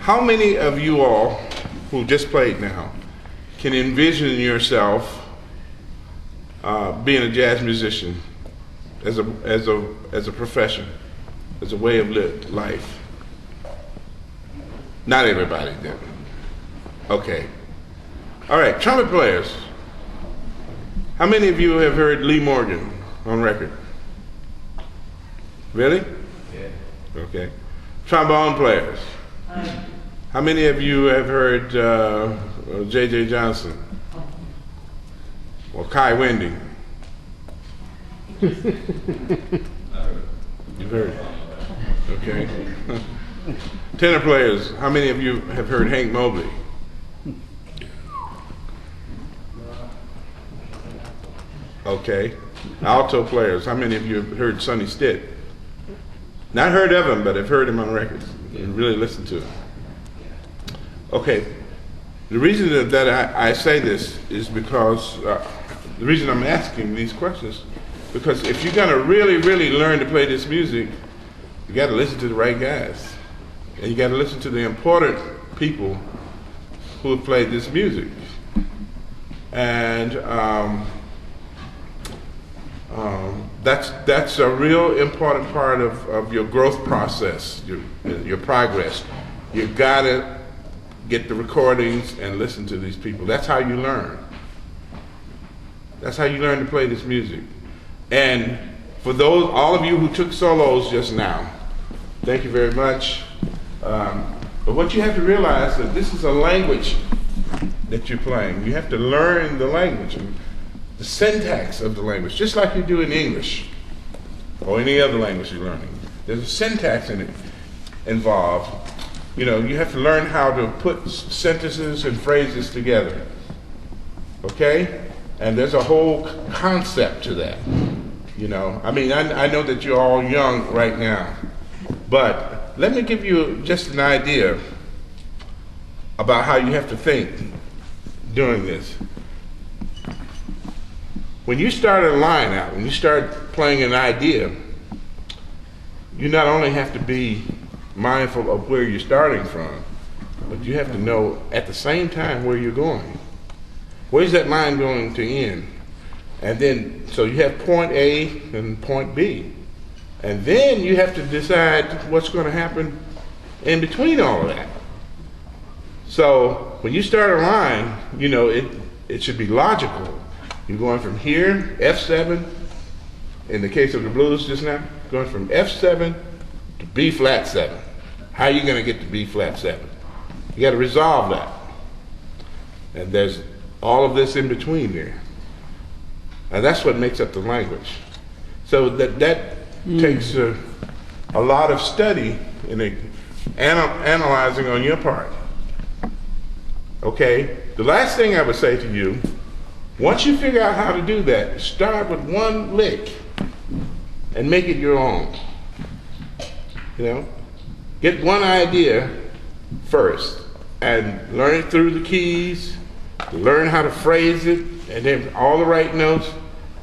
How many of you all who just played now can envision yourself being a jazz musician as a profession, as a way of life? Not everybody did. Okay. All right, trumpet players. How many of you have heard Lee Morgan on record? Really? Yeah. Okay. Trombone players. How many of you have heard J.J. Johnson? Or Kai Winding? You've heard it. Okay. Tenor players, how many of you have heard Hank Mobley? Okay. Alto players, how many of you have heard Sonny Stitt? Not heard of him, but have heard him on records and really listened to him. Okay. The reason that I say this is because, the reason I'm asking these questions, because if you're going to really, really learn to play this music, you got to listen to the right guys. And you got to listen to the important people who have played this music. And that's a real important part of your growth process, your progress. You gotta get the recordings and listen to these people. That's how you learn. That's how you learn to play this music. And for all of you who took solos just now, thank you very much. But what you have to realize is that this is a language that you're playing. You have to learn the language, the syntax of the language, just like you do in English or any other language you're learning. There's a syntax in it involved. You know, you have to learn how to put sentences and phrases together. Okay? And there's a whole concept to that. You know, I mean, I know that you're all young right now, but let me give you just an idea about how you have to think during this. When you start a line out, when you start playing an idea, you not only have to be mindful of where you're starting from, but you have to know at the same time where you're going. Where's that line going to end? And then, so you have point A and point B. And then you have to decide what's going to happen in between all of that. So when you start a line, you know, it should be logical. You're going from here, F7, in the case of the blues just now, going from F7 to B flat 7. How are you going to get to B flat 7? You got to resolve that. And there's all of this in between there. And that's what makes up the language. So that takes a lot of study and analyzing on your part. Okay? The last thing I would say to you, once you figure out how to do that, start with one lick and make it your own. You know? Get one idea first and learn it through the keys, learn how to phrase it, and then all the right notes,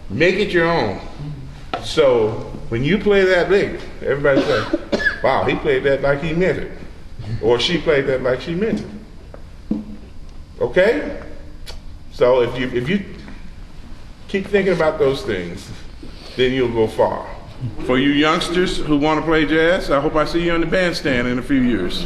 make it your own. So when you play that lick, everybody says, wow, he played that like he meant it. Or she played that like she meant it. Okay? So if you keep thinking about those things, then you'll go far. For you youngsters who want to play jazz, I hope I see you on the bandstand in a few years.